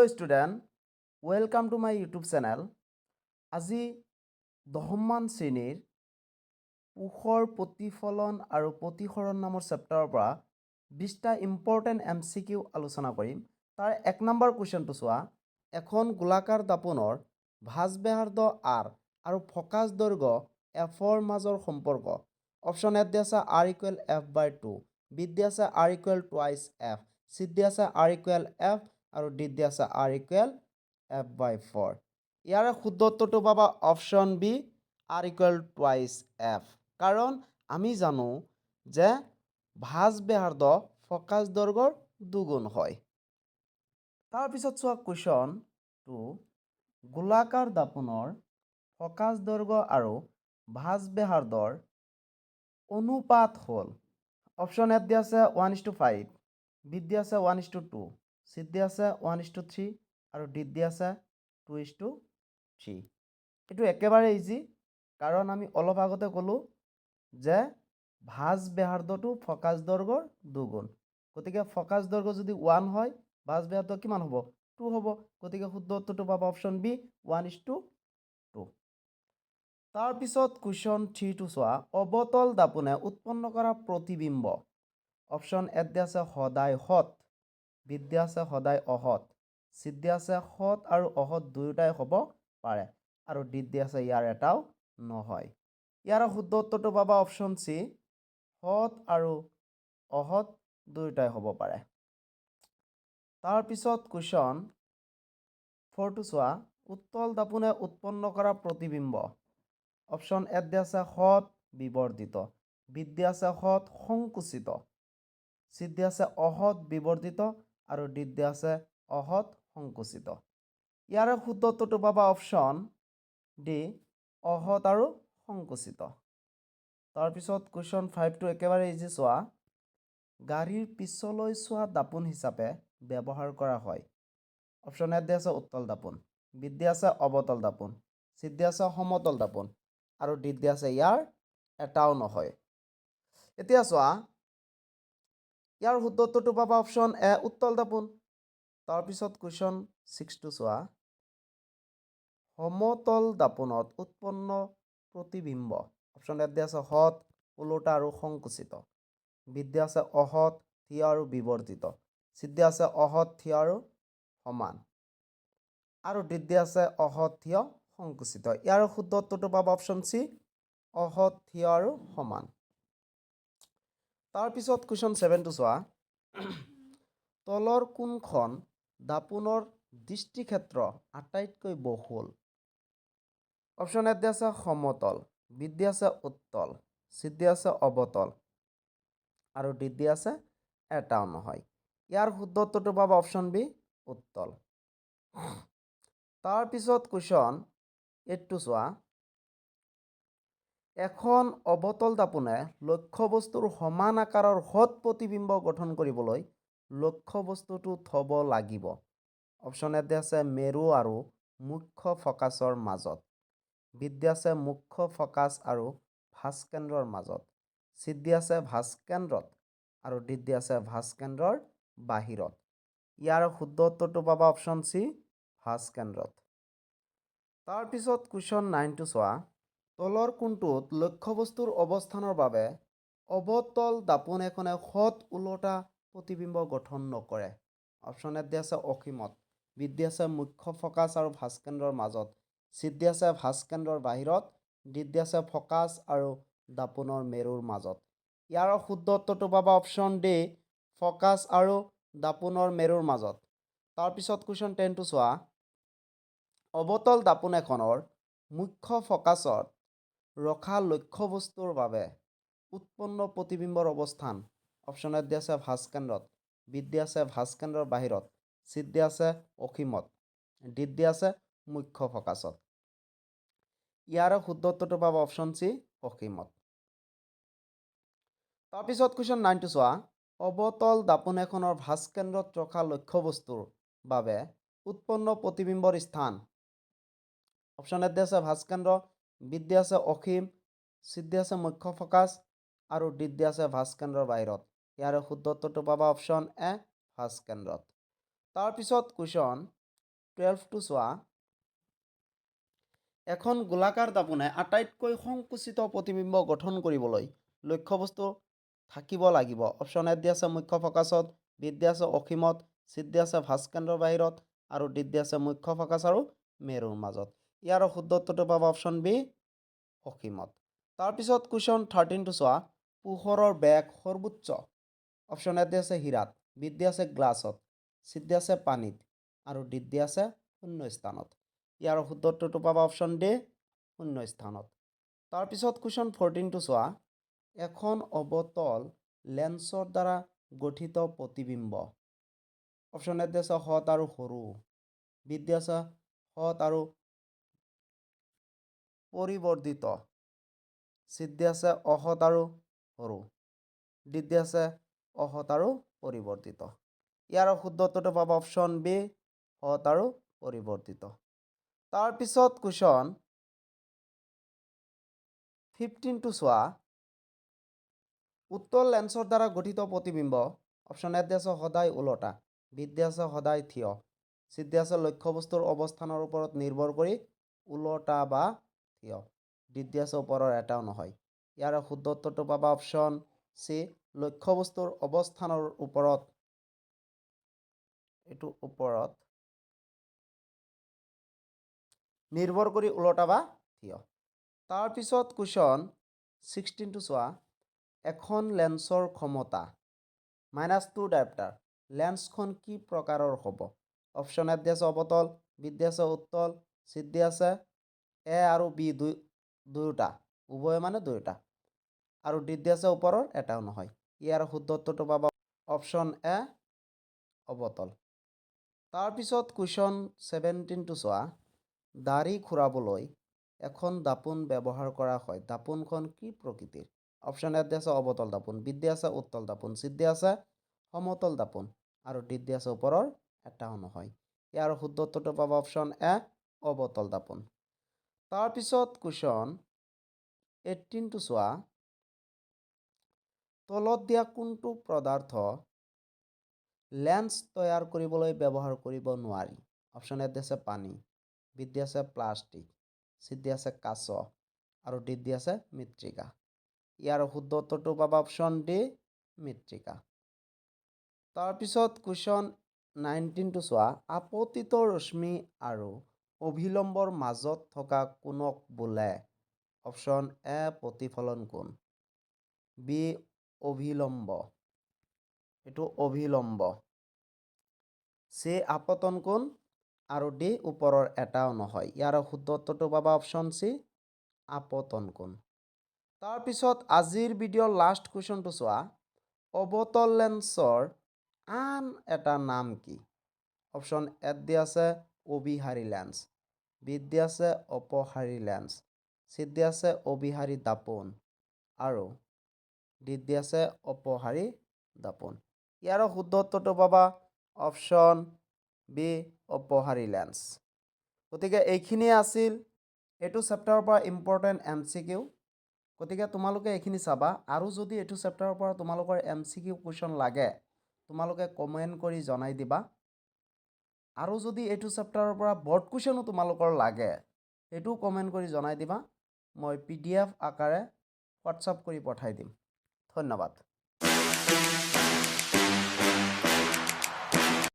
Hello student, welcome to my YouTube channel. আজি 10মান শ্ৰেণীৰ পোষৰ প্ৰতিফলন আৰু প্ৰতিসৰণ নামৰ চেপ্টাৰৰ পৰা 20টা ইম্পৰ্টেণ্ট MCQ আলোচনা কৰিম। তাৰ 1 নম্বৰ কুৱেশ্যনটো চোৱা। এখন গোলাকাৰ দাপোনৰ ভাঁজ ব্যাসাৰ্ধ R আৰু ফকাচ দৈৰ্ঘ্য Fৰ মাজৰ সম্পৰ্ক। অপশ্যন এত দিয়া আছে R = F/2, বিত দিয়া আছে R = twice F, চিত দিয়া আছে R = F আৰু ডিত দিয়া আছে R = F/4। ইয়াৰে শুদ্ধ উত্তৰটো পাবা option B R = twice F। কাৰণ আমি জানো যে ভাঁজ ব্যাসাৰ্ধ ফকাচ দৈৰ্ঘ্যৰ দুগুণ হয়। তাৰপিছত চোৱা কুৱেশ্যনটো, গোলাকাৰ দাপোনৰ ফকাচ দৈৰ্ঘ্য আৰু ভাঁজ ব্যাসাৰ্ধৰ অনুপাত হ'ল। অপশ্যন এত দিয়া আছে 1:5, বিত দিয়া আছে 1:2, চিত দিয়া আছে 1:3 আৰু ডিত দিয়া আছে 2:3। এইটো একেবাৰে ইজি, কাৰণ আমি অলপ আগতে ক'লোঁ যে ভাঁজ ব্যাসাৰ্ধটো ফকাচ দৈৰ্ঘ্যৰ দুগুণ। গতিকে ফকাচ দৈৰ্ঘ্য যদি 1 হয়, ভাঁজ ব্যাসাৰ্ধ কিমান হ'ব? 2 হ'ব। গতিকে শুদ্ধ উত্তৰটো পাবা অপশ্যন বি 1:2। তাৰপিছত কুৱেশ্যন 3টো চোৱা। অবতল দাপোনে উৎপন্ন কৰা প্ৰতিবিম্ব। অপশ্যন এত দিয়া আছে সদায় সৎ, বিত দিয়া আছে সদায় অসৎ, চিত দিয়া আছে সৎ আৰু অসৎ দুয়োটাই হ'ব পাৰে আৰু ডিত দিয়া আছে ইয়াৰ এটাও নহয়। ইয়াৰ শুদ্ধ উত্তৰটো পাবা অপশ্যন চি, সৎ আৰু অসৎ দুয়োটাই হ'ব পাৰে। তাৰপিছত কুৱেশ্যন 4টো চোৱা। উত্তল দাপোনে উৎপন্ন কৰা প্ৰতিবিম্ব। অপশ্যন এত দিয়া আছে সৎ বিবৰ্ধিত, বিত দিয়া আছে সৎ সংকুচিত, চিত দিয়া আছে অসৎ বিবৰ্ধিত আৰু ডিত দিয়া আছে অসৎ সংকুচিত। ইয়াৰে শুদ্ধ উত্তৰটো পাবা অপশ্যন ডি, অসৎ আৰু সংকুচিত। তাৰপিছত কুৱেশ্যন 5টো একেবাৰে ইজি চোৱা। গাড়ীৰ পিছলৈ চোৱা দাপোন হিচাপে ব্যৱহাৰ কৰা হয়। অপশ্যন এত দিয়া আছে উত্তল দাপোন, বিত দিয়া আছে অৱতল দাপোন, চিত দিয়া আছে সমতল দাপোন আৰু ডিত দিয়া আছে ইয়াৰ এটাও নহয়। এতিয়া চোৱা, ইয়াৰ শুদ্ধ উত্তৰটো পাবা অপশ্যন এ, উত্তল দাপোন। তাৰপিছত কুৱেশ্যন 6টো চোৱা। সমতল দাপোনত উৎপন্ন প্ৰতিবিম্ব। অপশ্যন এত দিয়া আছে সৎ, ওলোটা আৰু সংকুচিত, বিত দিয়া আছে অসৎ, থিয় আৰু বিবৰ্ধিত, চিত দিয়া আছে অসৎ, থিয় আৰু সমান আৰু ডিত দিয়া আছে অসৎ, থিয়, সংকুচিত। ইয়াৰ শুদ্ধ উত্তৰটো পাবা অপশ্যন চি, অসৎ, থিয় আৰু সমান। তাৰপিছত কুৱেশ্যন 7টো চোৱা। তলৰ কোনখন দাপোনৰ দৃষ্টিক্ষেত্ৰ আটাইতকৈ বহুল? অপশ্যন এত দিয়া আছে সমতল, বিত দিয়া আছে উত্তল, চিত দিয়া আছে অৱতল আৰু ডিত দিয়া আছে এটাও নহয়। ইয়াৰ শুদ্ধ উত্তৰটো পাবা অপশ্যন বি, উত্তল। তাৰপিছত কুৱেশ্যন 8টো চোৱা। এখন অৱতল দাপোনে লক্ষ্যবস্তুৰ সমান আকাৰৰ সৎ প্ৰতিবিম্ব গঠন কৰিবলৈ লক্ষ্যবস্তুটো থ'ব লাগিব। অপশ্যন এত দিয়া আছে মেৰু আৰু মুখ্য ফকাচৰ মাজত, বিত দিয়া আছে মুখ্য ফকাচ আৰু ভাঁজকেন্দ্ৰৰ মাজত, চিত দিয়া আছে ভাঁজকেন্দ্ৰত আৰু ডিত দিয়া আছে ভাঁজকেন্দ্ৰৰ বাহিৰত। ইয়াৰ শুদ্ধ উত্তৰটো পাবা অপশ্যন চি, ভাঁজকেন্দ্ৰত। তাৰপিছত কুৱেশ্যন 9টো চোৱা। তলৰ কোনটোত লক্ষ্যবস্তুৰ অৱস্থানৰ বাবে অৱতল দাপোন এখনে সৎ ওলোটা প্ৰতিবিম্ব গঠন নকৰে? অপশ্যন এত দিয়া আছে অসীমত, বিত দিয়া আছে মুখ্য ফকাচ আৰু ভাঁজকেন্দ্ৰৰ মাজত, চিত দিয়া আছে ভাঁজকেন্দ্ৰৰ বাহিৰত, ডিত দিয়া আছে ফকাচ আৰু দাপোনৰ মেৰুৰ মাজত। ইয়াৰ শুদ্ধ উত্তৰটো পাবা অপশ্যন ডি, ফকাচ আৰু দাপোনৰ মেৰুৰ মাজত। তাৰপিছত কুৱেশ্যন 10টো চোৱা। অৱতল দাপোন এখনৰ মুখ্য ফকাচত ৰখা লক্ষ্যবস্তুৰ বাবে উৎপন্ন প্ৰতিবিম্বৰ অৱস্থান। অপশ্যন এত দিয়া আছে ভাঁজকেন্দ্ৰত, বিত দিয়া আছে ভাঁজকেন্দ্ৰৰ বাহিৰত, চিত দিয়া আছে অসীমত, ডিত দিয়া আছে মুখ্য ফকাচত। ইয়াৰ শুদ্ধ উত্তৰটো পাবা অপশ্যন চি, অসীমত। তাৰপিছত কুৱেশ্যন 9টো চোৱা। অৱতল দাপোন এখনৰ ভাঁজকেন্দ্ৰত ৰখা লক্ষ্যবস্তুৰ বাবে উৎপন্ন প্ৰতিবিম্বৰ স্থান। অপশ্যন এত দিয়া আছে ভাঁজকেন্দ্ৰ, বিত দিয়া আছে অসীম, চিত দিয়া আছে মুখ্য ফকাচ আৰু ডিত দিয়া আছে ভাঁজকেন্দ্ৰৰ বাহিৰত। ইয়াৰ শুদ্ধ উত্তৰটো পাবা অপশ্যন এ, ভাঁজকেন্দ্ৰত। তাৰপিছত কুৱেশ্যন 12টো চোৱা। এখন গোলাকাৰ দাপোনে আটাইতকৈ সংকুচিত প্ৰতিবিম্ব গঠন কৰিবলৈ লক্ষ্যবস্তু থাকিব লাগিব। অপশ্যন এ দি আছে মুখ্য ফকাছত, বি দি আছে অসীমত, চি দি আছে ভাস্কেন্দ্ৰৰ বাহিৰত আৰু ডি দি আছে মুখ্য ফকাছ আৰু মেৰুৰ মাজত। ইয়াৰ শুদ্ধ উত্তৰটো পাবা অপশ্যন বি অসীমত। তাৰপিছত কুৱেশ্যন 13টো চোৱা। পোহৰৰ বেগ সৰ্বোচ্চ। অপশ্যন এ দি আছে হীৰাত, বি দি আছে গ্লাছত, চি দি আছে পানীত আৰু ডি দি আছে শূন্য স্থানত। ইয়াৰ শুদ্ধ উত্তৰটো পাবা অপশ্যন ডি শূন্য স্থানত। তাৰপিছত কুৱেশ্যন 14টো চোৱা। এখন অৱতল লেন্সৰ দ্বাৰা গঠিত প্ৰতিবিম্ব। অপশ্যন এ দি আছে হ্ৰদ আৰু সৰু, বি দি আছে হ্ৰদ আৰু পৰিবৰ্ধিত, চি দি আছে অহ্ৰদ আৰু সৰু, ডি দি আছে অহ্ৰদ আৰু পৰিবৰ্ধিত। ইয়াৰ শুদ্ধ উত্তৰটো পাবা অপশ্যন বি হ্ৰদ আৰু পৰিবৰ্ধিত। তাৰপিছত কুৱেশ্যন 15টো চোৱা। উত্তল লেন্সৰ দ্বাৰা গঠিত প্ৰতিবিম্ব। অপশ্যন এ দি আছে সদায় ওলোটা, বি দি আছে সদায় থিয়, চি দি আছে লক্ষ্যবস্তুৰ অৱস্থানৰ ওপৰত নিৰ্ভৰ কৰি ওলোটা বা থিয়, ডি দি আছে ওপৰৰ এটাও নহয়। ইয়াৰ শুদ্ধ উত্তৰটো পাবা অপশ্যন চি লক্ষ্যবস্তুৰ অৱস্থানৰ ওপৰত নিৰ্ভৰ কৰি ওলোটা বা থিয়। তাৰপিছত কুৱেশ্যন 16টো চোৱা। এখন লেন্সৰ ক্ষমতা -2 ডায়প্টাৰ। লেন্সখন কি প্ৰকাৰৰ হ'ব? অপশ্যন এ দি আছে অৱতল, বি দি আছে উত্তল, চি দি আছে এ আৰু বি দুয়োটা, উভয় মানে দুয়োটা, আৰু ডি দি আছে ওপৰৰ এটাও নহয়। ইয়াৰ শুদ্ধ উত্তৰটো পাবা অপশ্যন এ অৱতল। তাৰপিছত কুৱেশ্যন 17টো চোৱা। দাঢ়ি খুৰাবলৈ এখন দাপোন ব্যৱহাৰ কৰা হয়। দাপোনখন কি প্ৰকৃতিৰ? অপশ্যন এ দি আছে অৱতল দাপোন, বি দি আছে উত্তল দাপোন, চি দি আছে সমতল দাপোন আৰু ডি দি আছে ওপৰৰ এটাও নহয়। ইয়াৰ শুদ্ধ উত্তৰটো পাবা অপশ্যন এ অৱতল দাপোন। তাৰপিছত কুৱেশ্যন 18টো চোৱা। তলত দিয়া কোনটো পদাৰ্থ লেন্স তৈয়াৰ কৰিবলৈ ব্যৱহাৰ কৰিব নোৱাৰি? অপশ্যন এ দি আছে পানী, বি দি আছে প্লাষ্টিক, চি দি আছে কাঁচ আৰু ডি দি আছে মৃত্তিকা। ইয়াৰ শুদ্ধ উত্তৰটো পাবা অপশ্যন ডি মৃত্তিকা। তাৰপিছত কুৱেশ্যন 19টো চোৱা। আপতিত ৰশ্মি আৰু অভিলম্বৰ মাজত থকা কোণক বোলে? অপশ্যন এ প্ৰতিফলন কোণ, বি অভিলম্ব, অভিলম্ব, চি আপতন কোণ আৰু ডি ওপৰৰ এটাও নহয়। ইয়াৰ শুদ্ধ উত্তৰটো পাবা অপশ্যন চি আপতন কোণ। তাৰপিছত আজিৰ ভিডিঅ'ৰ লাষ্ট কুৱেশ্যনটো চোৱা। অৱতল লেন্সৰ আন এটা নাম কি? অপশ্যন এ দি আছে অভিসাৰী লেন্স, বি দি আছে অপসাৰী লেন্স, চি দি আছে অভিসাৰী দাপোন আৰু ডি দি আছে অপসাৰী দাপোন। ইয়াৰ শুদ্ধ উত্তৰটো পাবা অপশ্যন বি অপসাৰী লেন্স। গতিকে এইখিনিয়ে আছিল এইটো চেপ্টাৰৰ পৰা ইম্পৰ্টেণ্ট MCQ। গতিকে তোমালোকে এইখিনি চাবা, আৰু যদি এইটো চেপ্টাৰৰ পৰা তোমালোকৰ MCQ কুৱেশ্যন লাগে তোমালোকে কমেণ্ট কৰি জনাই দিবা। আৰু যদি এইটো চেপ্টাৰৰ পৰা বৰ্ড কুৱেশ্যনো তোমালোকৰ লাগে সেইটোও কমেণ্ট কৰি জনাই দিবা। মই PDF আকাৰে হোৱাটছআপ কৰি পঠাই দিম। ধন্যবাদ।